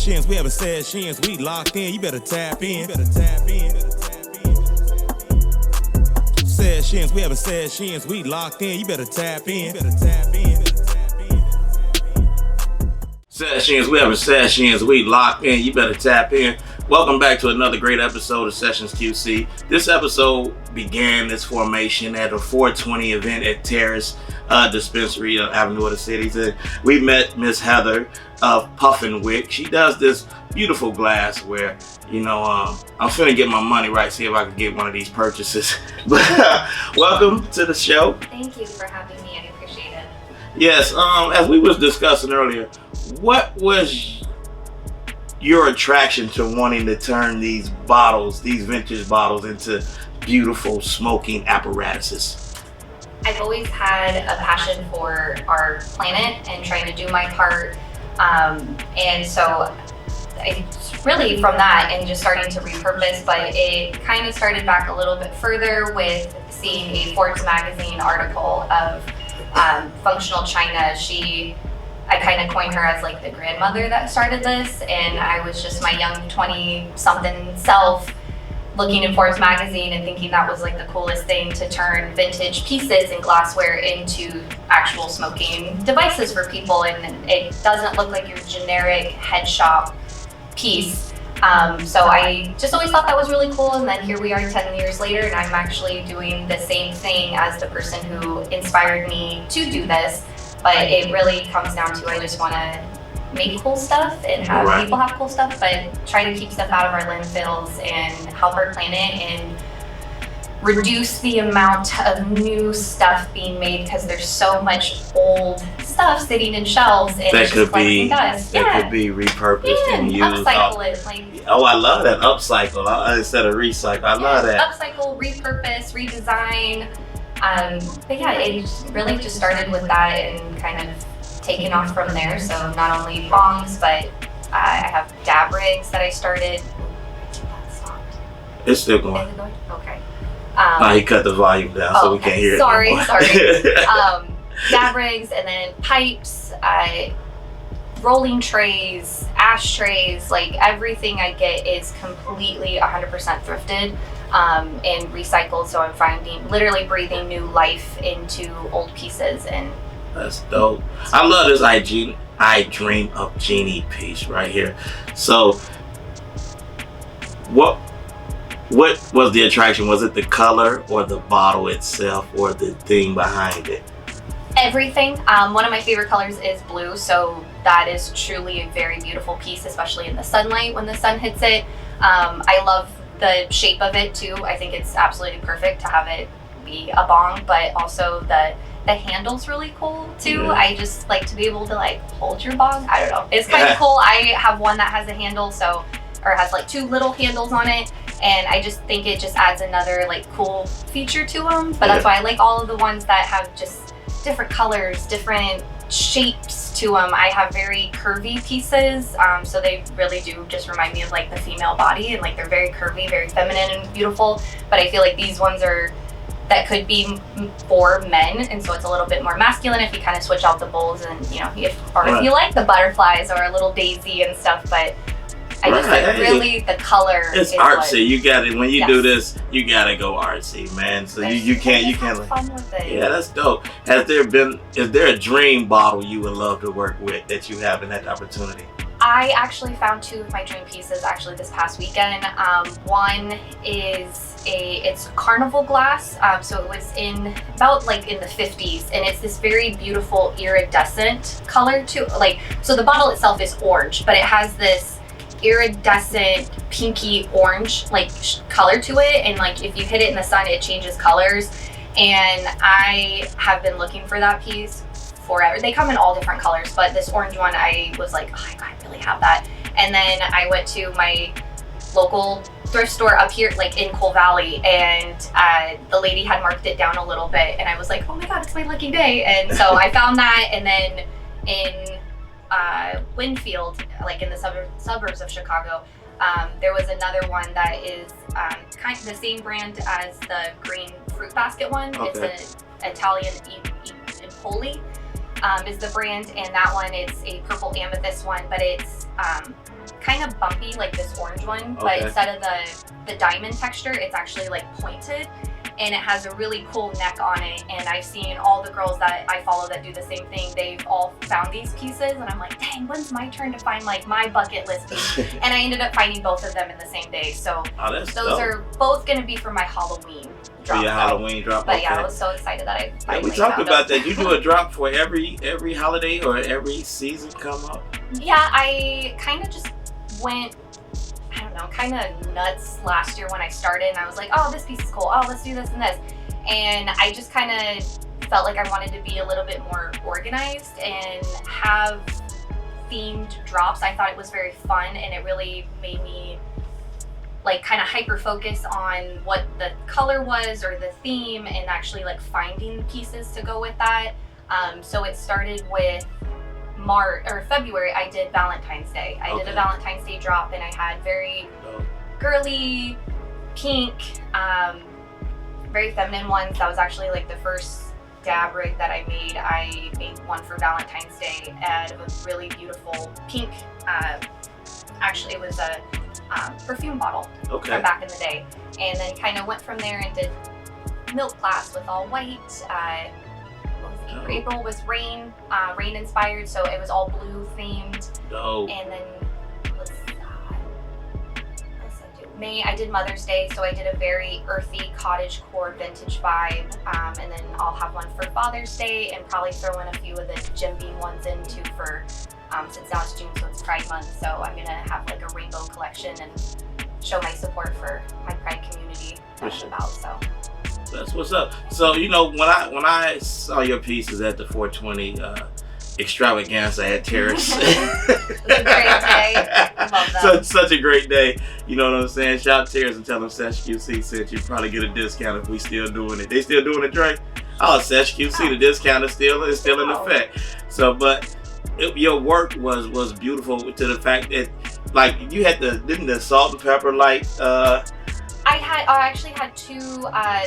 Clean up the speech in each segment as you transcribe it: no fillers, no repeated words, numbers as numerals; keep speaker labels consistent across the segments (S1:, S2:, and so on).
S1: Sessions, we having sessions, we locked in, you better tap in. Sessions, we having sessions, we locked in, you better tap in. Sessions, we having sessions, we locked in, you better tap in. Welcome back to another great episode of Sessions QC. This episode began this formation at a 420 event at Terrace Dispensary on Avenue of the Cities. And we met Miss Heather of Puff and Wick. She does this beautiful glassware. You know, I'm finna get my money right, see if I can get one of these purchases. But welcome to the show.
S2: Thank you for having me. I appreciate it.
S1: Yes, as we was discussing earlier, what was your attraction to wanting to turn these bottles, these vintage bottles, into beautiful smoking apparatuses?
S2: I've always had a passion for our planet and trying to do my part. And so it's really from that and just starting to repurpose, but it kind of started back a little bit further with seeing a Forbes magazine article of functional China. I kind of coined her as like the grandmother that started this, and I was just my young 20-something self looking in Forbes magazine and thinking that was like the coolest thing to turn vintage pieces and glassware into actual smoking devices for people, and it doesn't look like your generic head shop piece. So I just always thought that was really cool, and then here we are 10 years later, and I'm actually doing the same thing as the person who inspired me to do this. But it really comes down to I just want to make cool stuff and have people have cool stuff, but try to keep stuff out of our landfills and help our planet and reduce the amount of new stuff being made, because there's so much old stuff sitting in shelves and it's just collecting dust.
S1: That could be repurposed and used.
S2: Upcycle it.
S1: I love that, upcycle instead of recycle. I love that.
S2: Upcycle, repurpose, redesign. But yeah, it really just started with that and kind of taken off from there. So not only bongs, but I have dab rigs that I started.
S1: It's still going.
S2: Is it going? Okay.
S1: He cut the volume down so we can't hear it.
S2: Sorry. Dab rigs, and then pipes, rolling trays, ashtrays, like everything I get is completely 100% thrifted and recycled. So I'm literally breathing new life into old pieces. And
S1: that's dope. I love this I Dream of Genie piece right here. So what was the attraction? Was it the color or the bottle itself or the thing behind it?
S2: Everything. One of my favorite colors is blue, so that is truly a very beautiful piece, especially in the sunlight when the sun hits it. I love the shape of it too. I think it's absolutely perfect to have it be a bong, but also the handle's really cool too. Yeah. I just like to be able to like hold your bong. I don't know. It's kind of cool. I have one that has a handle, or has like two little handles on it. And I just think it just adds another like cool feature to them. But that's why I like all of the ones that have just different colors, different shapes to them. I have very curvy pieces, so they really do just remind me of like the female body, and like they're very curvy, very feminine and beautiful. But I feel like these ones that could be for men, and so it's a little bit more masculine if you kind of switch out the bowls, and if you like the butterflies or a little daisy and stuff. But I just like really the color.
S1: It's artsy. You got it. When you do this, you gotta go artsy, man. So you can't
S2: have fun with it.
S1: Yeah, that's dope. Is there a dream bottle you would love to work with that you haven't had the opportunity?
S2: I actually found two of my dream pieces actually this past weekend. One is it's carnival glass. So it was in the 50s, and it's this very beautiful iridescent color to so the bottle itself is orange, but it has this iridescent pinky orange color to it, and if you hit it in the sun it changes colors. And I have been looking for that piece forever. They come in all different colors, but this orange one I was like, oh, I really have that. And then I went to my local thrift store up here in Cole Valley, and the lady had marked it down a little bit, and I was like, oh my god, it's my lucky day. And so I found that. And then in Winfield, in the suburbs of Chicago, there was another one that is kind of the same brand as the green fruit basket one. Okay. It's an Italian Empoli is the brand, and that one is a purple amethyst one, but it's kind of bumpy, like this orange one, but instead of the diamond texture, it's actually like pointed, and it has a really cool neck on it. And I've seen all the girls that I follow that do the same thing. They've all found these pieces, and I'm like, dang, when's my turn to find like my bucket list piece? And I ended up finding both of them in the same day. So those
S1: dope.
S2: Are both going to be for my Halloween drop.
S1: For your Halloween drop.
S2: But yeah, I was so excited that I finally
S1: we talked about
S2: them.
S1: that. You do a drop for every holiday or every season come up?
S2: Yeah, I kind of just went, I don't know, kind of nuts last year when I started, and I was like, oh, this piece is cool. Oh, let's do this and this. And I just kind of felt like I wanted to be a little bit more organized and have themed drops. I thought it was very fun, and it really made me like kind of hyper focus on what the color was or the theme, and actually like finding pieces to go with that. So it started with February. I did Valentine's Day. I did a Valentine's Day drop, and I had very girly, pink, very feminine ones. That was actually like the first dab rig that I made. I made one for Valentine's Day out of a really beautiful pink. Actually, it was a perfume bottle from back in the day, and then kind of went from there and did milk glass with all white. April was rain inspired, so it was all blue themed. And then May, I did Mother's Day, so I did a very earthy cottage core vintage vibe, and then I'll have one for Father's Day, and probably throw in a few of the Jim Beam ones in too for since now it's June, so it's Pride Month, so I'm gonna have like a rainbow collection and show my support for my Pride community. That's about so.
S1: That's what's up. So when I saw your pieces at the 420 extravaganza at Terrace,
S2: it was a great day. I love that.
S1: Such a great day. You know what I'm saying? Shout out to Terrace and tell them Sesh QC sent you. Probably get a discount if we still doing it. They still doing it, Dre? Oh, Sesh QC, the discount is still in effect. So, but your work was beautiful to the fact that like you had didn't the salt and pepper light.
S2: I actually had two.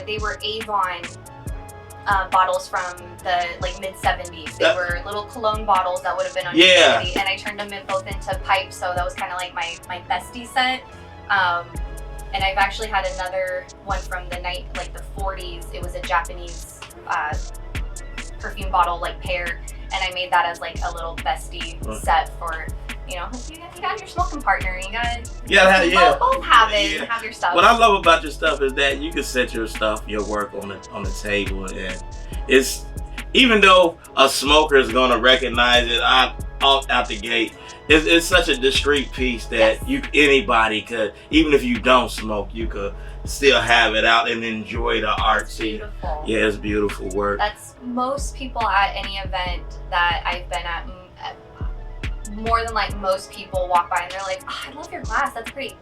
S2: They were Avon bottles from the like mid 70s. They were little cologne bottles that would have been on humanity, and I turned them both into pipes. So that was kind of like my bestie set. And I've actually had another one from the 40s. It was a Japanese perfume bottle like pair, and I made that as like a little bestie set for. You know, you got your smoking partner. You both have it and have your stuff.
S1: What I love about your stuff is that you can set your work on the table, and it's even though a smoker is gonna recognize it out the gate, it's such a discreet piece that anybody could, even if you don't smoke, you could still have it out and enjoy the art.
S2: Beautiful.
S1: Yeah, it's beautiful work.
S2: That's most people at any event that I've been at. More than like most people walk by and they're like, oh, I love your glass, that's pretty.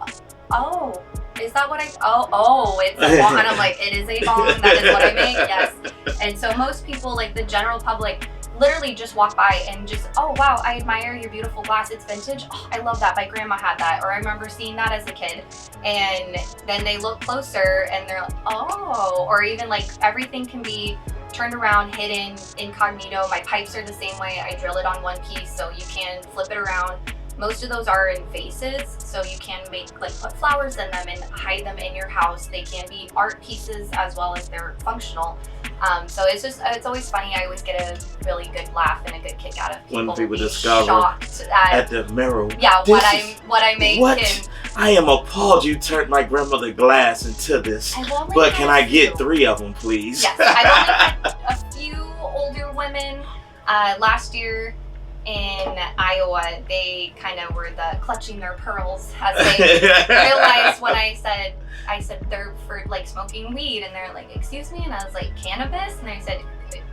S2: Oh, is that what it's a bong? And I'm like, it is a bong, that is what I make, yes. And so most people, like the general public, literally just walk by and just, oh wow, I admire your beautiful glass, it's vintage. Oh, I love that, my grandma had that, or I remember seeing that as a kid. And then they look closer and they're like, oh, or even like everything can be turned around, hidden, incognito. My pipes are the same way. I drill it on one piece, so you can flip it around. Most of those are in vases, so you can put flowers in them and hide them in your house. They can be art pieces as well as they're functional. So it's always funny. I always get a really good laugh and a good kick out of people
S1: when people
S2: being
S1: discover
S2: shocked at
S1: the mirror.
S2: Yeah, what I make.
S1: What?
S2: And
S1: I am appalled you turned my grandmother glass into this. But can I get 3 of them, please?
S2: Yes, I've only had a few older women. Last year in Iowa, they kind of were clutching their pearls as they realized when I said they're for like smoking weed, and they're like, excuse me, and I was like, cannabis, and I said,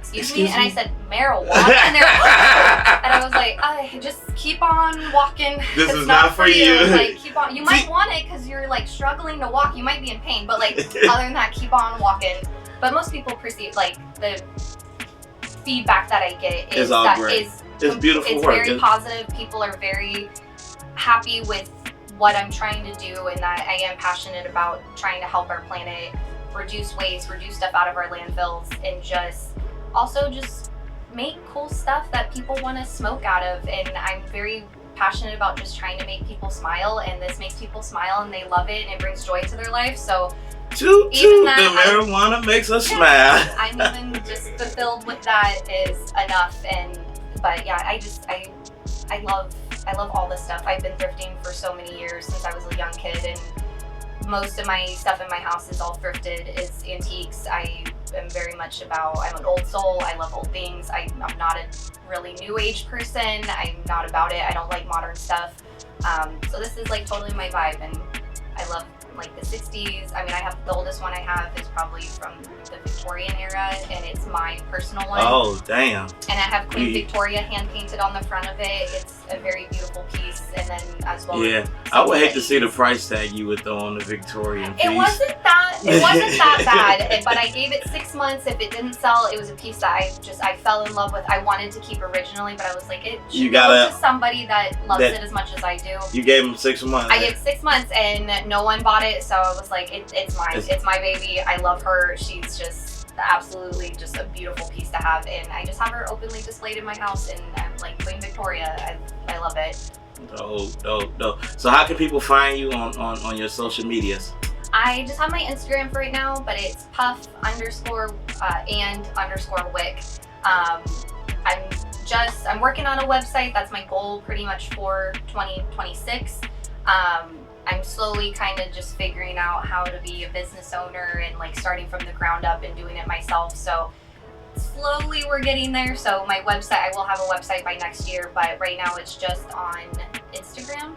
S2: excuse me, and I said marijuana, and they're and I was like, just keep on walking.
S1: This is not for you.
S2: Like, keep on. You might want it because you're like struggling to walk. You might be in pain, but like other than that, keep on walking. But most people perceive like the feedback that I get is
S1: all
S2: that
S1: great. It's beautiful
S2: it's
S1: work.
S2: Very positive. People are very happy with what I'm trying to do, and that I am passionate about trying to help our planet reduce waste, reduce stuff out of our landfills, and just make cool stuff that people want to smoke out of. And I'm very passionate about just trying to make people smile, and this makes people smile and they love it and it brings joy to their life. So
S1: the marijuana makes us smile.
S2: I'm even just fulfilled with that is enough. But yeah, I love all this stuff. I've been thrifting for so many years since I was a young kid, and most of my stuff in my house is all thrifted, is antiques. I am very much I'm an old soul. I love old things. I'm not a really new age person. I'm not about it. I don't like modern stuff. So this is like totally my vibe, and I love like the 60s. I mean, the oldest one I have is probably from the Victorian era, and it's my personal one.
S1: Oh, damn.
S2: And I have Queen Victoria hand painted on the front of it. It's a very beautiful piece, and then as well.
S1: Yeah, I would hate to see the price tag you would throw on the Victorian piece.
S2: It wasn't that bad, but I gave it 6 months. If it didn't sell, it was a piece that I fell in love with. I wanted to keep originally, but I was like, it should go to somebody that loves it as much as I do.
S1: You gave him 6 months.
S2: I gave 6 months, and no one bought it, so I was like, it's mine. It's my baby. I love her. She's just absolutely just a beautiful piece to have, and I just have her openly displayed in my house, and I'm like Queen Victoria. I love it.
S1: Dope. So how can people find you on your social medias?
S2: I just have my Instagram for right now, but it's Puff _and_Wick. I'm working on a website. That's my goal pretty much for 2026. I'm slowly kind of just figuring out how to be a business owner and like starting from the ground up and doing it myself. So slowly we're getting there. So my website, I will have a website by next year, but right now it's just on Instagram.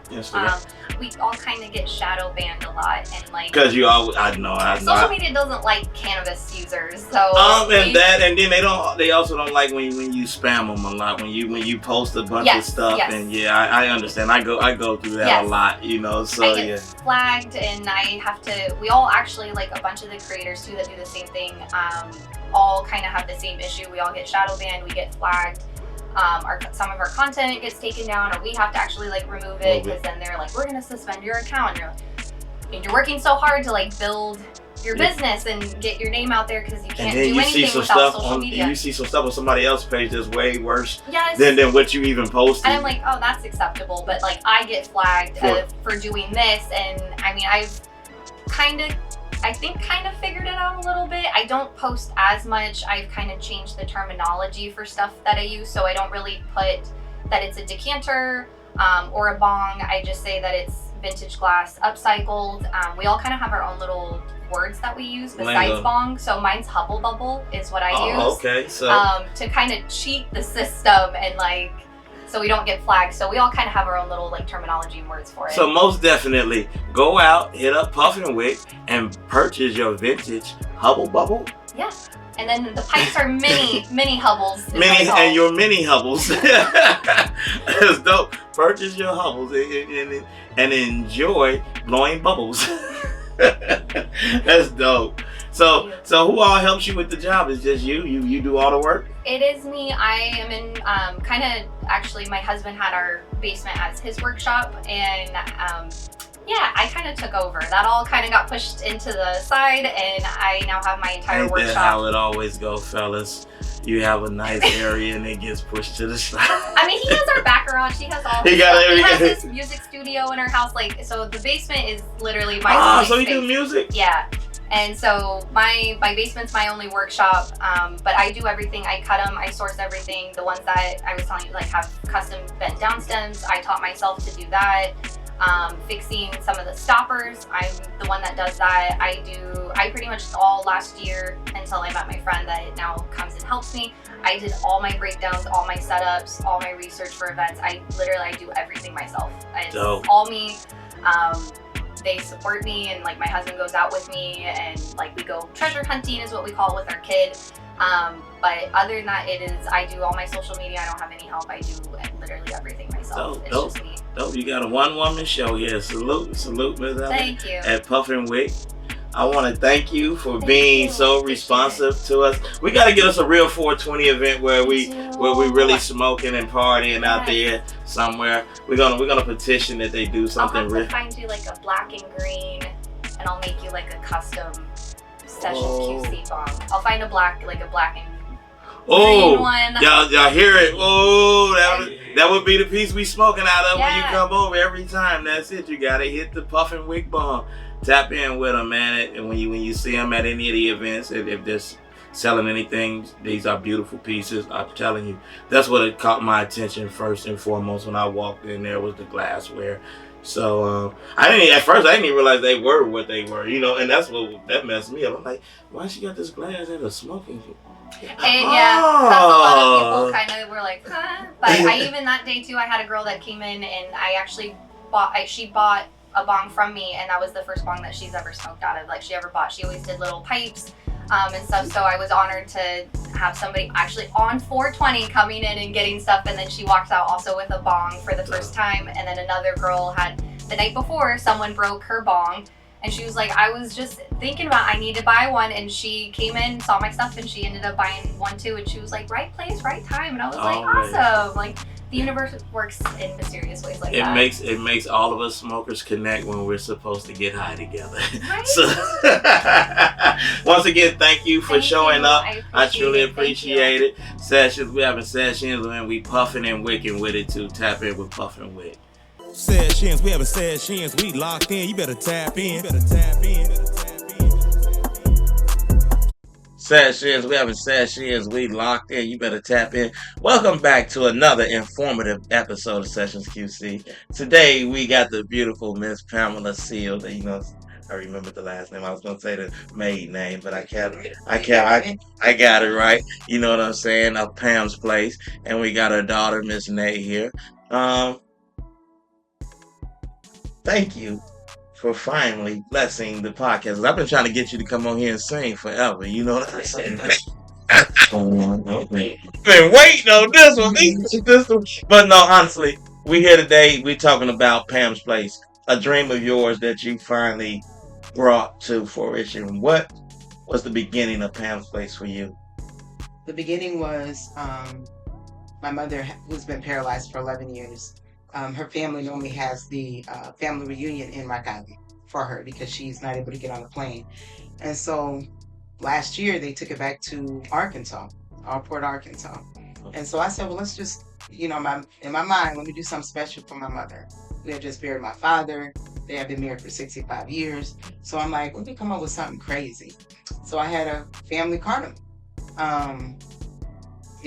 S2: We all kind of get shadow banned a lot, and like
S1: because I know
S2: social media doesn't like cannabis users. So
S1: and then they also don't like when you spam them a lot, when you post a bunch of stuff. And yeah, I understand. I go through that a lot, so
S2: I get flagged, and I have to. We all actually, like a bunch of the creators too that do the same thing, all kind of have the same issue. We all get shadow banned, we get flagged. Some of our content gets taken down, or we have to actually like remove it, because then they're like, we're gonna suspend your account. And you're working so hard to like build your business and get your name out there, because you can't do anything without social media.
S1: You see some stuff on somebody else's page that's way worse than what you even posted.
S2: And I'm like, oh, that's acceptable, but like I get flagged for doing this, and I mean, I've kind of figured it out a little bit. I don't post as much. I've kind of changed the terminology for stuff that I use, so I don't really put that it's a decanter or a bong. I just say that it's vintage glass upcycled. We all kind of have our own little words that we use besides bong. So mine's Hubble Bubble is what I use.
S1: Okay, so
S2: to kind of cheat the system and like, so we don't get flagged. So we all kind of have our own little like terminology and words for it.
S1: So most definitely go out, hit up Puff and Wick, and purchase your vintage Hubble Bubble.
S2: Yeah. And then the pipes are mini Hubbles.
S1: And your mini Hubbles. That's dope. Purchase your Hubbles and enjoy blowing bubbles. That's dope. So who all helps you with the job? Is just you? You do all the work?
S2: It is me. I am in actually my husband had our basement as his workshop, and I kind of took over. That all kind of got pushed into the side, and I now have my entire workshop.
S1: That's how it always goes, fellas. You have a nice area and it gets pushed to the side.
S2: I mean, he has our back garage. He has all he has his music studio in our house. Like, so the basement is literally my
S1: so you do music?
S2: Yeah. And so my basement's my only workshop, but I do everything. I cut them, I source everything. The ones that I was telling you, like, have custom bent down stems, I taught myself to do that. Fixing some of the stoppers, I'm the one that does that. I pretty much all last year until I met my friend that now comes and helps me. I did all my breakdowns, all my setups, all my research for events. I do everything myself. It's all me. They support me, and like my husband goes out with me, and like we go treasure hunting is what we call it with our kid. But other than that, I do all my social media. I don't have any help. I do literally everything myself. It's just me.
S1: Dope. You got a one-woman show here. Salute, Ms. Ellen.
S2: Thank you.
S1: At Puff and Wick. I want to thank you for being so responsive to us. We got to get us a real 420 event where we really smoking and partying out there somewhere. We're gonna petition that they do something.
S2: I'll have to find you like a black and green, and I'll make you like a custom Sessions QC bong. I'll find a black and.
S1: Oh,
S2: one.
S1: y'all hear it? Oh, that would be the piece we smoking out of when you come over every time. That's it. You gotta hit the Puff and Wick bomb. Tap in with them, man. And when you see them at any of the events, if they're selling anything, these are beautiful pieces. I'm telling you, that's what it caught my attention first and foremost when I walked in there was the glassware. So I didn't even realize they were what they were, and that messed me up. I'm like, why she got this glass at a smoking?
S2: And that's a lot of people kind of were like, huh? But even that day too, I had a girl that came in and I actually she bought a bong from me, and that was the first bong that she's ever smoked out of. Like she ever bought. She always did little pipes and stuff. So I was honored to have somebody actually on 420 coming in and getting stuff, and then she walked out also with a bong for the first time. And then another girl had the night before someone broke her bong. And she was like, I was just thinking about I need to buy one, and she came in, saw my stuff, and she ended up buying one too. And she was like, right place, right time. And I was like, awesome. Like the universe works in mysterious ways like that.
S1: It makes all of us smokers connect when we're supposed to get high together.
S2: Right?
S1: So once again, thank you for showing up. I truly appreciate it. Sessions, we having sessions, and we puffing and wicking with it too. Tap in with Puff and Wick.
S3: Sessions, we having sessions, we locked in, you better tap in.
S1: Sessions, we having sessions, we locked in, you better tap in. Welcome back to another informative episode of Sessions QC. Today we got the beautiful Miss Pamela Seal. I remembered the last name. I was gonna say the maiden name, but I got it right. You know what I'm saying? Of Pam's Place, and we got her daughter, Miss Nay here. Thank you for finally blessing the podcast. I've been trying to get you to come on here and sing forever. You know what I'm saying? Been waiting on this one. But no, honestly, we here today. We're talking about Pam's Place, a dream of yours that you finally brought to fruition. What was the beginning of Pam's Place for you?
S4: The beginning was my mother, who's been paralyzed for 11 years. Her family normally has the family reunion in Maccabi for her because she's not able to get on the plane. And so last year they took it back to Arkansas, Allport, Arkansas. And so I said, well, let's just, in my mind, let me do something special for my mother. We had just buried my father. They had been married for 65 years. So I'm like, let me come up with something crazy. So I had a family carnival.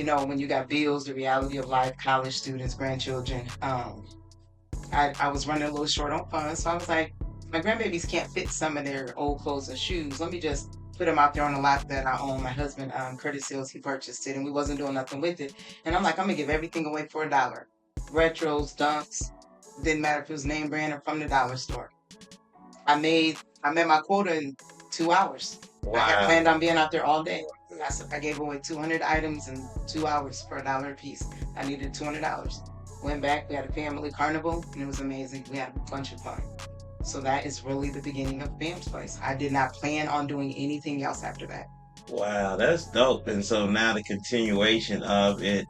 S4: When you got bills, the reality of life, college students, grandchildren, I was running a little short on funds. So I was like, my grandbabies can't fit some of their old clothes and shoes. Let me just put them out there on the lot that I own. My husband, Curtis Hills, he purchased it, and we wasn't doing nothing with it. And I'm like, I'm going to give everything away for $1. Retros, dunks, didn't matter if it was name brand or from the dollar store. I met my quota in 2 hours.
S1: Wow.
S4: I had planned on being out there all day. I gave away 200 items in 2 hours for $1 a piece. I needed $200. Went back, we had a family carnival, and it was amazing. We had a bunch of fun. So that is really the beginning of Pam's Place. I did not plan on doing anything else after that.
S1: Wow, that's dope. And so now the continuation of it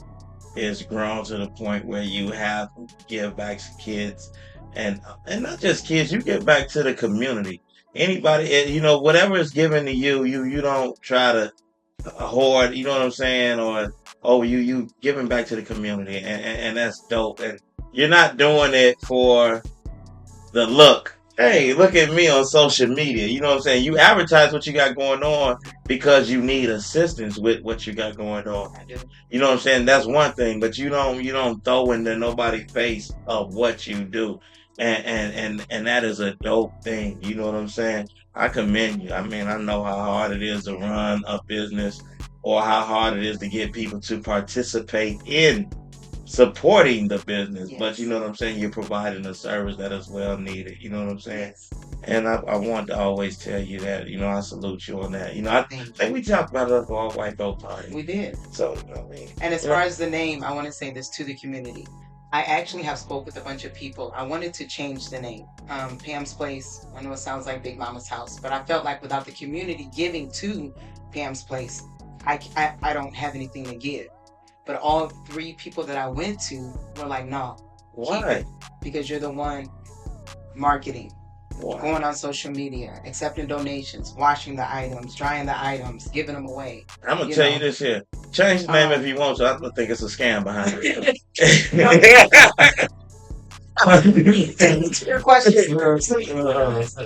S1: is grown to the point where you have to give back to kids, and not just kids, you give back to the community. Anybody, whatever is given to you, you don't try to hoard, you know what I'm saying? Or you giving back to the community, and that's dope. And you're not doing it for the look. Hey, look at me on social media. You know what I'm saying? You advertise what you got going on because you need assistance with what you got going on. You know what I'm saying? That's one thing, but you don't throw into nobody's face of what you do. And that is a dope thing. You know what I'm saying? I commend you. I mean, I know how hard it is to run a business, or how hard it is to get people to participate in supporting the business. Yes. But you know what I'm saying? You're providing a service that is well needed. You know what I'm saying?
S4: Yes.
S1: And I want to always tell you that, I salute you on that. I think we talked about it at the All White Boat Party.
S4: We did.
S1: So, I mean.
S4: And as far as the name, I want to say this to the community. I actually have spoke with a bunch of people. I wanted to change the name. Pam's Place, I know it sounds like Big Mama's house, but I felt like without the community giving to Pam's Place, I don't have anything to give. But all 3 people that I went to were like, no.
S1: Why?
S4: Because you're the one marketing,
S1: Why?
S4: Going on social media, accepting donations, washing the items, drying the items, giving them away.
S1: I'm going to tell you this here. Change the name if you want to. I don't think it's a scam behind it.
S4: Your question is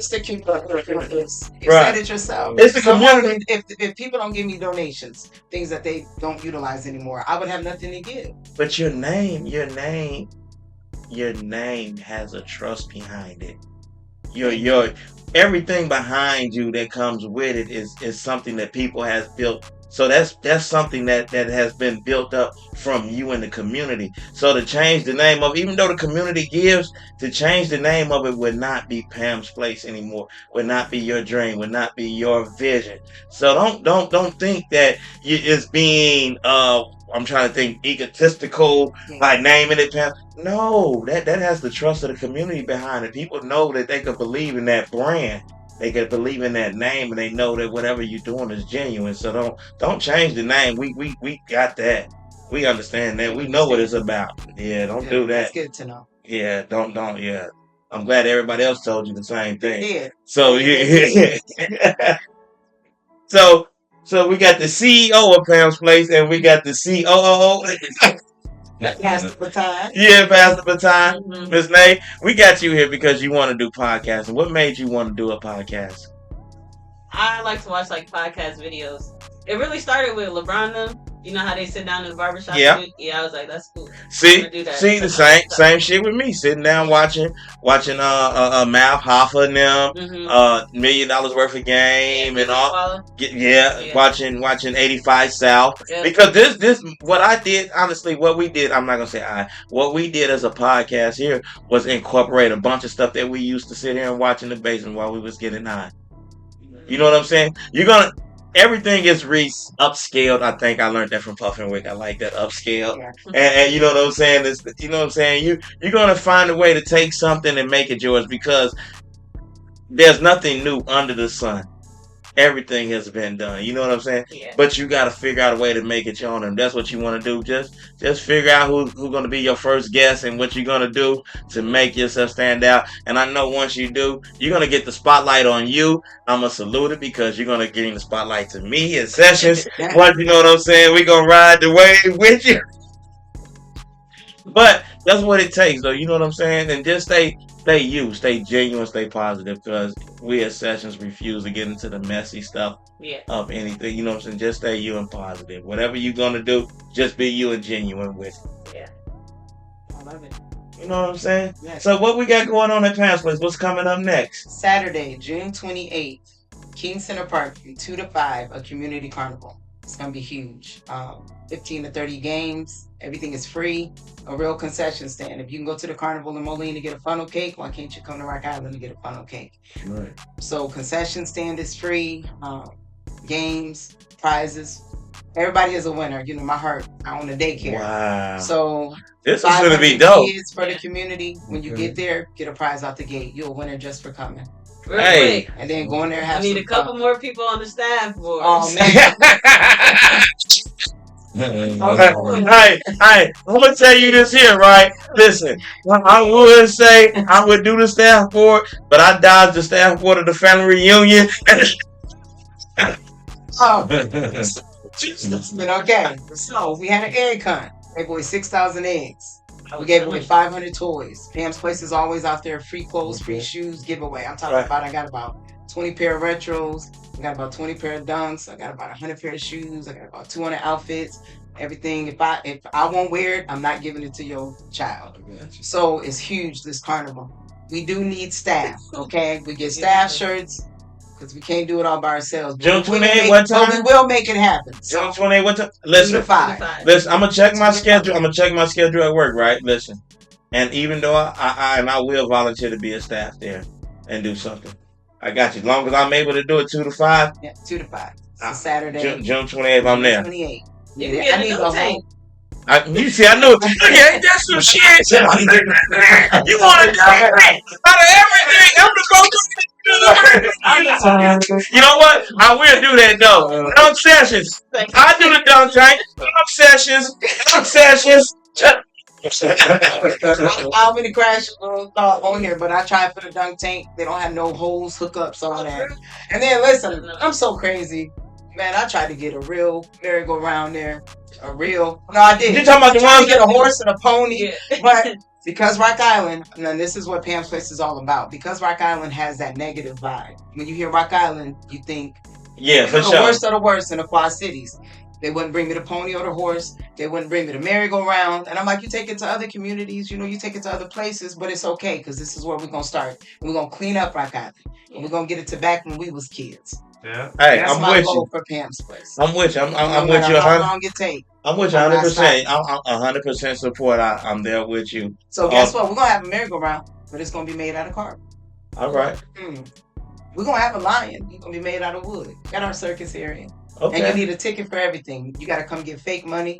S4: to keep up. You said it yourself.
S1: It's the community.
S4: If people don't give me donations, things that they don't utilize anymore, I would have nothing to give.
S1: But your name has a trust behind it. Your everything behind you that comes with it is something that people has built. So that's something that has been built up from you in the community. So to change the name of, even though the community gives, to change the name of it would not be Pam's Place anymore. Would not be your dream. Would not be your vision. So don't think that it's being I'm trying to think egotistical by naming it Pam. No, that has the trust of the community behind it. People know that they could believe in that brand. They could believe in that name, and they know that whatever you're doing is genuine. So don't change the name. We got that. We understand that. We know what it's about. Yeah, don't do that.
S4: That's good to know.
S1: Yeah, don't. Yeah, I'm glad everybody else told you the same thing.
S4: Yeah.
S1: So yeah. So we got the CEO of Pam's Place, and we got the COO.
S4: Pass the baton.
S1: Yeah, pass the baton. Miss Nay, we got you here because you want to do podcasting. What made you want to do a podcast?
S5: I like to watch podcast videos. It really started with LeBron them. You know how they sit down in the barbershop?
S1: Yeah.
S5: Yeah, I was like, that's cool.
S1: See the same shit with me. Sitting down watching Math Hoffa and them, $1 million worth of game and all. Watching 85 South. Yeah. Because this what I did, honestly, what we did as a podcast here was incorporate a bunch of stuff that we used to sit here and watch in the basement while we was getting high. You know what I'm saying? Everything is upscaled. I think I learned that from Puff and Wick. I like that upscale. Yeah. And you know what I'm saying? You're going to find a way to take something and make it yours, because there's nothing new under the sun. Everything has been done. You know what I'm saying? Yeah. But you got to figure out a way to make it your own. And that's what you want to do. Just figure out who's going to be your first guest and what you're going to do to make yourself stand out. And I know once you do, you're going to get the spotlight on you. I'm going to salute it, because you're going to gain the spotlight to me in sessions. Once you know what I'm saying, we're going to ride the wave with you. But that's what it takes, though. You know what I'm saying? And just stay you, stay genuine, stay positive, because we at Sessions refuse to get into the messy stuff of anything. You know what I'm saying? Just stay you and positive. Whatever you're going to do, just be you and genuine with it.
S5: Yeah. I love it.
S1: You know what I'm saying? Yes. So what we got going on at Pam's Place? What's coming up next?
S4: Saturday, June 28th, King Center Park, from 2 to 5, a community carnival. It's going to be huge. 15 to 30 games. Everything is free. A real concession stand. If you can go to the carnival in Moline to get a funnel cake, why can't you come to Rock Island to get a funnel cake? Right. So concession stand is free. Games, prizes. Everybody is a winner. You know, my heart, I own a daycare.
S1: Wow.
S4: So
S1: this is going to be dope.
S4: Kids for the community. When you get there, get a prize out the gate. You're a winner just for coming.
S5: Hey.
S4: And then go in there and have
S5: I need a couple more people on the staff for
S4: Oh, man.
S1: Hey, I'm gonna tell you this here, right? Listen, I would say I would do the staff board, but I dodged the staff board of the family reunion.
S4: Okay, so we had an egg hunt. They gave away 6,000 eggs. We gave away 500 toys. Pam's Place is always out there. Free clothes, free shoes, giveaway. I'm talking about, I got about 20 pair of retros. I got about 20 pair of dunks. I got about 100 pair of shoes. I got about 200 outfits. Everything. If I won't wear it, I'm not giving it to your child. So it's huge, this carnival. We do need staff, okay? We get staff shirts, because we can't do it all by ourselves.
S1: June 28, what time?
S4: But we will make it happen.
S1: June 28, what time? Listen,
S4: 2 to 5.
S1: Listen, I'm going to check my schedule. I'm going to check my schedule at work, right? Listen. And even though I will volunteer to be a staff there and do something. I got you. As long as I'm able to do it 2 to 5.
S4: Yeah, 2 to 5. It's Saturday.
S1: June 28th, I'm there.
S4: 28. Yeah, I need the whole.
S1: You see, I knew. Okay, that's some shit. You want to do it? Out of everything, I'm the go. You know what? I will do that though. Dunk sessions. I do the dunk tank. Dunk sessions.
S4: How many crash on here? But I tried for the dunk tank. They don't have no holes, hookups, all that. And then listen, I'm so crazy. Man, I tried to get a real merry-go-round there. No, I did.
S1: You talking about the
S4: I tried
S1: ones
S4: to get a horse and a pony,
S5: Yeah.
S4: but because Rock Island, and this is what Pam's Place is all about. Because Rock Island has that negative vibe. When you hear Rock Island, you think
S1: Yeah, for
S4: the
S1: sure.
S4: worst of the worst in the Quad Cities. They wouldn't bring me the pony or the horse. They wouldn't bring me the merry-go-round. And I'm like, you take it to other communities, you take it to other places, but it's okay because this is where we're gonna start. And we're gonna clean up Rock Island. And we're gonna get it to back when we was kids.
S1: Yeah. Hey,
S4: That's
S1: I'm
S4: my
S1: with
S4: goal
S1: you.
S4: for Pam's Place.
S1: I'm with you. I'm
S4: No
S1: with
S4: matter
S1: you.
S4: how long it takes.
S1: I'm with you
S4: I'm not
S1: 100%. I'm 100% support. I'm there with you.
S4: So guess what? We're gonna have a merry-go-round, but it's gonna be made out of carbon.
S1: All right.
S4: We're gonna have a lion. It's gonna be made out of wood. Got our circus area.
S1: Okay.
S4: And you need a ticket for everything. You gotta come get fake money.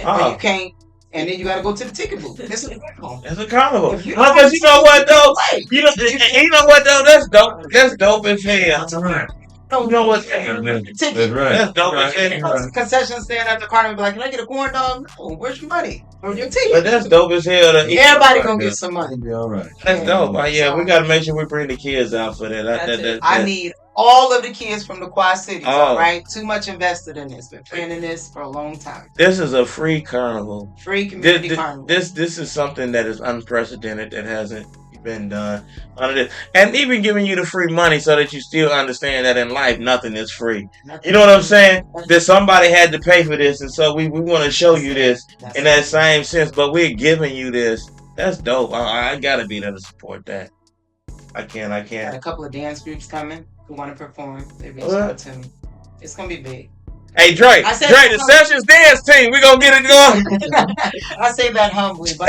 S1: Oh.
S4: Or you can't. And then you gotta go to the ticket booth. It's a carnival.
S1: It's a carnival.
S4: If you-
S1: But you know what though?
S4: Right.
S1: You know what though? That's dope. That's dope as hell.
S3: That's all right.
S1: You know what?
S3: That's
S4: Ticket.
S3: right.
S1: That's dope as hell.
S4: Concession stand at the carnival be like, can I get a corn dog? No, where's your money? Or your ticket?
S1: But that's dope as hell.
S4: Everybody gonna get some money.
S3: It'll be all right.
S1: That's dope. Yeah, we gotta make sure we bring the kids out for that.
S4: I need all of the kids from the Quad Cities,
S1: Oh.
S4: all right? Too much invested in this. Been planning this for a long time.
S1: This is a free carnival.
S4: Free community carnival.
S1: This is something that is unprecedented that hasn't been done under this. And even giving you the free money so that you still understand that in life nothing is free. You know what I'm saying? That somebody had to pay for this, and so we want to show you this in that same sense, but we're giving you this. That's dope. I gotta be there to support that. I can't.
S4: Got a couple of dance groups coming who want to perform. They reached out to me. It's gonna be big.
S1: Hey Drake, the Sessions dance team, we gonna get it going.
S4: I say that humbly, but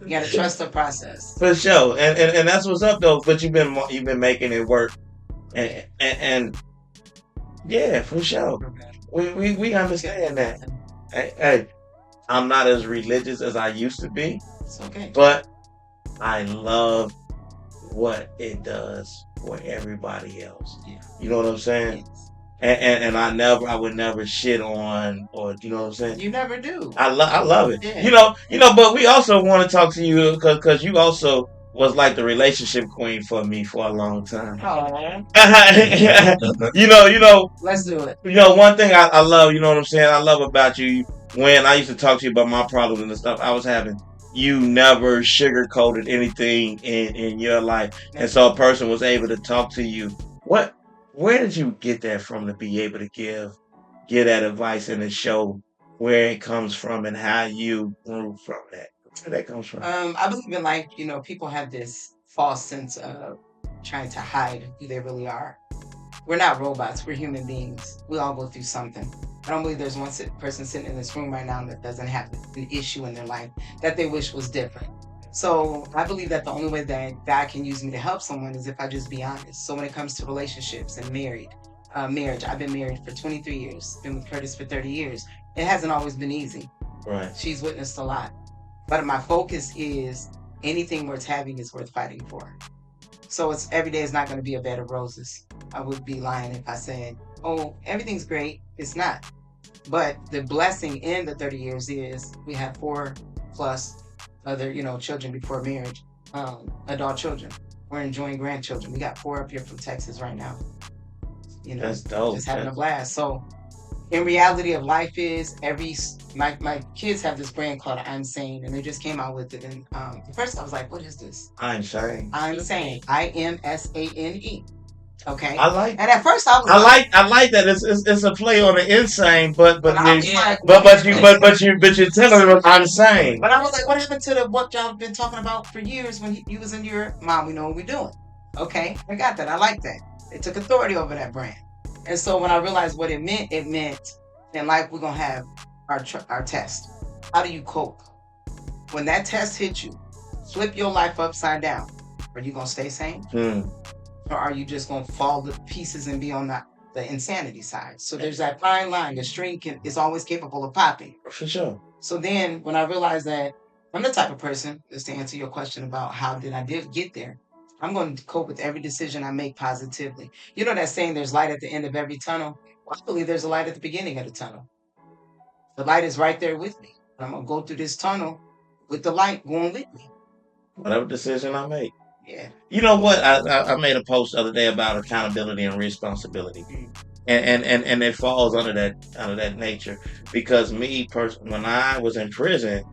S4: you gotta trust the process.
S1: For sure, and that's what's up though. But you've been making it work, and yeah, for sure. We understand that. Hey, I'm not as religious as I used to be.
S4: It's okay.
S1: But I love what it does for everybody else.
S4: Yeah.
S1: You know what I'm saying? And I would never shit on, or you know what I'm saying?
S4: You never do.
S1: I love it.
S4: Yeah.
S1: You know, but we also want to talk to you because you also was like the relationship queen for me for a long time.
S4: Oh,
S1: you know.
S4: Let's do it.
S1: You know, one thing I love, you know what I'm saying? I love about you when I used to talk to you about my problems and the stuff I was having. You never sugarcoated anything in your life, and so a person was able to talk to you. Where did you get that from to be able to give that advice and to show where it comes from and how you grew from that? Where that comes from?
S4: I believe in life, people have this false sense of trying to hide who they really are. We're not robots, we're human beings. We all go through something. I don't believe there's one person sitting in this room right now that doesn't have an issue in their life that they wish was different. So I believe that the only way that God can use me to help someone is if I just be honest. So when it comes to relationships and marriage, I've been married for 23 years, been with Curtis for 30 years. It hasn't always been easy.
S1: Right.
S4: She's witnessed a lot. But my focus is anything worth having is worth fighting for. So every day is not going to be a bed of roses. I would be lying if I said, oh, everything's great. It's not. But the blessing in the 30 years is we have 4+ other, children before marriage, adult children. We're enjoying grandchildren. We got 4 up here from Texas right now.
S1: That's dope.
S4: Just having a blast. So in reality of life is my kids have this brand called I'm Sane, and they just came out with it. And at first I was like, what is this?
S1: I'm Sane.
S4: I'm Sane. IMSANE. Okay.
S1: I like.
S4: And at first I was
S1: I like that. It's a play on the insane, but you're telling them I'm sane.
S4: But I was like, what happened to what y'all been talking about for years when you was in your mom? We know what we're doing. Okay, I got that. I like that. They took authority over that brand. And so when I realized what it meant in life we're gonna have our test. How do you cope when that test hits you? Flip your life upside down. Are you gonna stay sane? Or are you just going to fall to pieces and be on the insanity side? So there's that fine line. The string is always capable of popping.
S1: For sure.
S4: So then when I realized that I'm the type of person, just to answer your question about how did I get there, I'm going to cope with every decision I make positively. You know that saying, there's light at the end of every tunnel? Well, I believe there's a light at the beginning of the tunnel. The light is right there with me. I'm going to go through this tunnel with the light going with me.
S1: Whatever decision I make.
S4: Yeah.
S1: You know what? I made a post the other day about accountability and responsibility. And it falls under that nature because me personally, when I was in prison,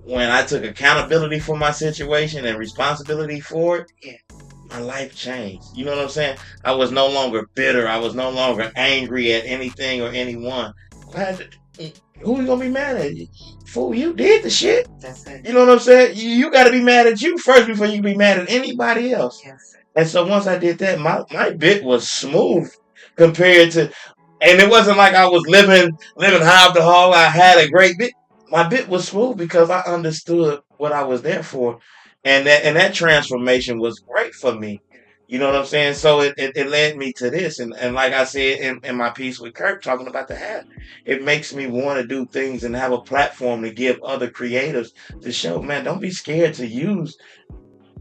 S1: when I took accountability for my situation and responsibility for it,
S4: Yeah.
S1: my life changed. You know what I'm saying? I was no longer bitter. I was no longer angry at anything or anyone. Who you gonna be mad at? Fool, you did the shit.
S4: That's it.
S1: You know what I'm saying? You got to be mad at you first before you can be mad at anybody else.
S4: Yes.
S1: And so once I did that, my bit was smooth compared to, and it wasn't like I was living high up the hall. I had a great bit. My bit was smooth because I understood what I was there for, and that transformation was great for me. You know what I'm saying? So it led me to this, and like I said in my piece with Kirk talking about the hat, it makes me want to do things and have a platform to give other creatives to show, man, don't be scared to use.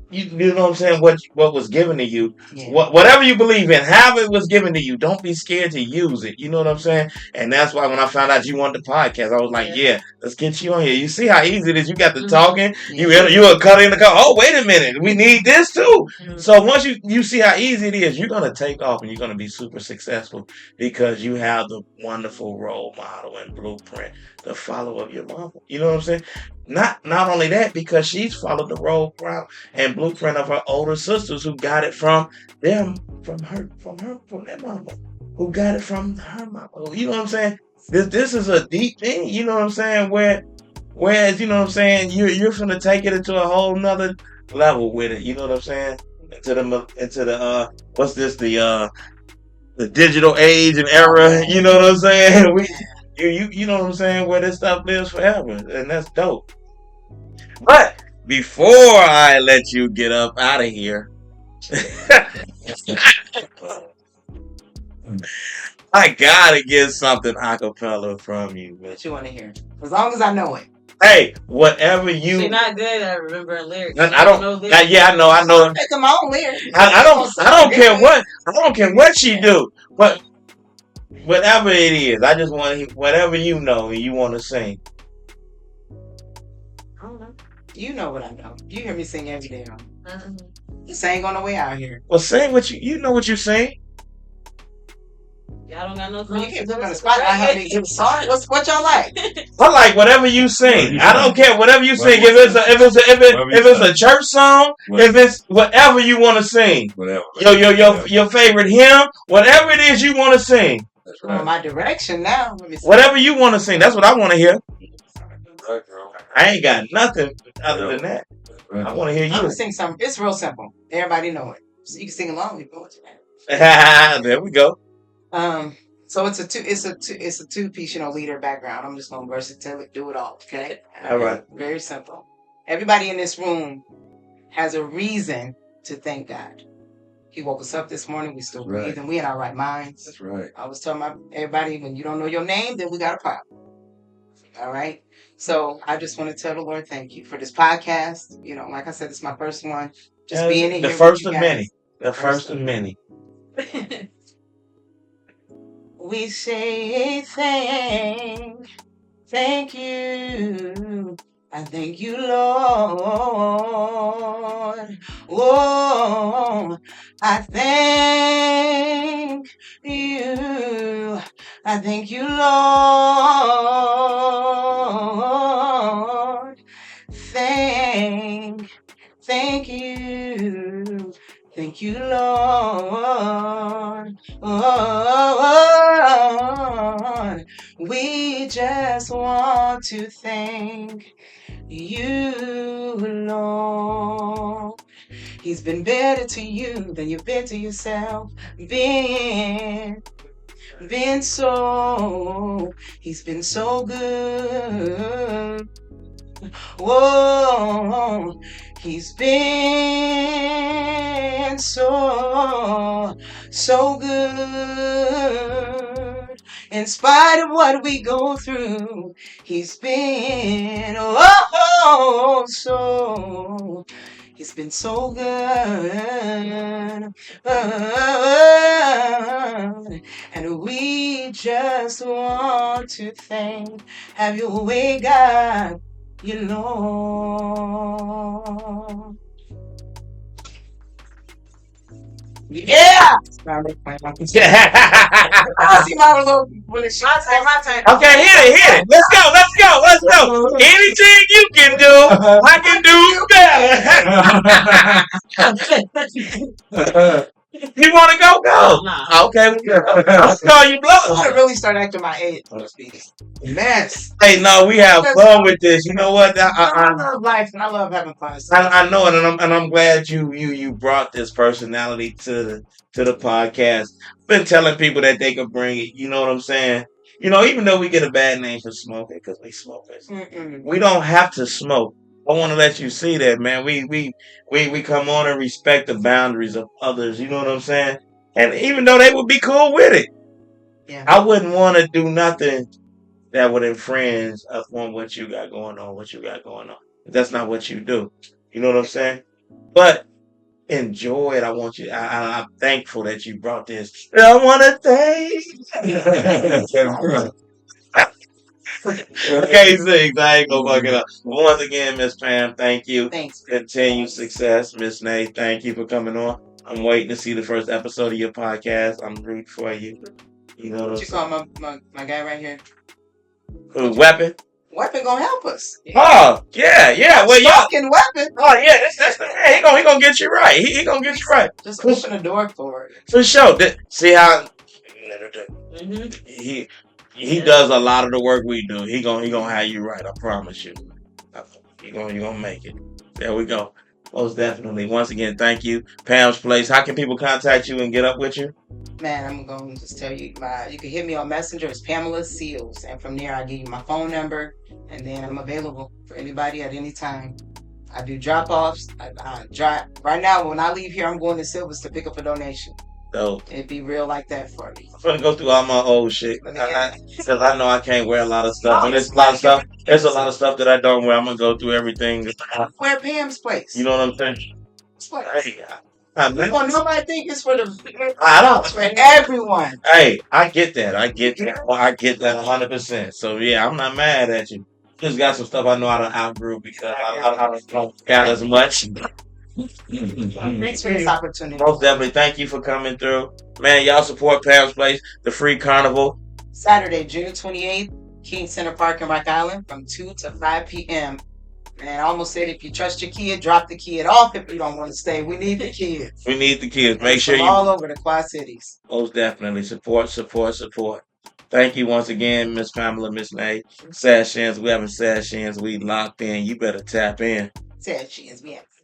S1: You know what I'm saying? What was given to you,
S4: Yeah.
S1: whatever you believe in, however it was given to you, don't be scared to use it. You know what I'm saying? And that's why when I found out you wanted the podcast, I was like, yeah, let's get you on here. You see how easy it is? You got the talking. You were cutting the call. Oh, wait a minute, we need this too. So once you see how easy it is, you're gonna take off and you're gonna be super successful because you have the wonderful role model and blueprint, the follow of your mama. You know what I'm saying? Not only that, because she's followed the role and blueprint of her older sisters who got it from their mama, who got it from her mama. You know what I'm saying? This is a deep thing. You know what I'm saying? Whereas you know what I'm saying, you're finna take it into a whole nother level with it. You know what I'm saying? Into the what's this, the digital age and era. You know what I'm saying? You know what I'm saying? Where this stuff lives forever, and that's dope. But before I let you get up out of here, I gotta get something acapella from you.
S4: What you want to hear? As long as I know it.
S1: Hey, whatever you.
S5: She's not good at remembering lyrics.
S1: I don't know lyrics. Yeah, I know.
S4: Make them my own lyrics.
S1: I don't care what she do. But whatever it is, I just want to hear whatever you know and you want to sing.
S4: I don't know. You know what I know. You hear me sing every day. You sang on the way out here.
S1: Well, sing what you know what you sing.
S5: Y'all don't got no
S4: song. You can't put me on the spot. I have to give a song. What y'all like?
S1: I like whatever you sing. I don't care whatever you sing. If it's a church song, if it's whatever you want to sing. Whatever. Your favorite hymn, whatever it is you want to sing.
S4: That's right. My direction now.
S1: Whatever you want to sing. That's what I want to hear. I ain't got nothing other than that. I want to hear you.
S4: I'm gonna sing something. It's real simple. Everybody know it. So you can sing along with poetry.
S1: There we go.
S4: So it's a two-piece, leader background. I'm just gonna versatility, do it all. Okay.
S1: All right.
S4: Very simple. Everybody in this room has a reason to thank God. He woke us up this morning. We still breathing. We in our right minds.
S6: That's right.
S4: I was telling everybody, when you don't know your name, then we got a problem. All right. So I just want to tell the Lord thank you for this podcast. Like I said, this is my first one. Just being in here.
S1: The first of many. The first of many.
S4: We say thank you. I thank you, Lord. Oh, I thank you. I thank you, Lord. Thank you. Thank you, Lord. Oh, we just want to thank you, Lord. He's been better to you than you've been to yourself. He's been so good. Whoa, he's been so good. In spite of what we go through, he's been he's been so good. And we just want to have your way, God. You know. Yeah. I see my little when it's
S5: My turn, my turn.
S1: Okay, hit it. Let's go. Anything you can do, I can do better. You want to go? Go.
S5: Nah.
S1: Okay, let's call you
S4: I
S1: bluff.
S4: want to really start acting my age. Mess.
S1: Hey, no, we have fun with this. You know what?
S4: I love life and I love having fun.
S1: I know it, and I'm glad you brought this personality to the podcast. Been telling people that they could bring it. You know what I'm saying? You know, even though we get a bad name for smoking because we smokers, we don't have to smoke. I want to let you see that, man. We come on and respect the boundaries of others. You know what I'm saying? And even though they would be cool with it,
S4: Yeah.
S1: I wouldn't want to do nothing that would infringe upon what you got going on. That's not what you do. You know what I'm saying? But enjoy it. I want you. I'm thankful that you brought this. I want to thank. Okay, six. I ain't gonna fuck it up. Once again, Miss Pam, thank you.
S4: Thanks.
S1: Continued success, Miss Nate. Thank you for coming on. I'm waiting to see the first episode of your podcast. I'm rooting for you. You know what I'm
S4: What you
S1: saying?
S4: call my guy right here?
S1: Weapon.
S4: Weapon gonna help us.
S1: Oh, yeah. Well, yeah.
S4: Fucking weapon.
S1: Oh, yeah. That's he gonna get you right. He gonna get you right.
S4: Just open the door for it.
S1: For sure. See how
S5: Mm-hmm.
S1: he does a lot of the work we do. He gonna have you right. I promise you. You gonna make it. There we go. Most definitely. Once again, thank you, Pam's Place. How can people contact you and get up with you?
S4: Man, I'm going to just tell you, you can hit me on Messenger. It's Pamela Seals. And from there, I give you my phone number. And then I'm available for anybody at any time. I do drop-offs. Right now, when I leave here, I'm going to Silver's to pick up a donation.
S1: So
S4: It'd be real like that for me.
S1: I'm gonna go through all my old shit.
S4: Let me get
S1: Because I know I can't wear a lot of stuff. And there's a lot of stuff. There's a lot of stuff that I don't wear. I'm gonna go through everything.
S4: Wear Pam's Place.
S1: You know what I'm saying? Hey,
S4: Well, nobody think it's for the.
S1: I don't.
S4: It's for everyone.
S1: Hey, I get that. Well, I get that 100%. So yeah, I'm not mad at you. Just got some stuff I know I don't outgrew because I don't got as much.
S4: Thanks for this opportunity.
S1: Most definitely. Thank you for coming through. Man, y'all support Pam's Place, the free carnival.
S4: Saturday, June 28th, King Center Park in Rock Island from 2 to 5 p.m. Man, I almost said if you trust your kid, drop the kid off if you don't want to stay. We need the kids.
S1: We need the kids. Make sure you
S4: all over the Quad Cities.
S1: Most definitely support. Thank you once again, Miss Pamela, Miss Nate. Sad Shins, we having sad shins. We locked in. You better tap in.
S4: Sad shins, we have.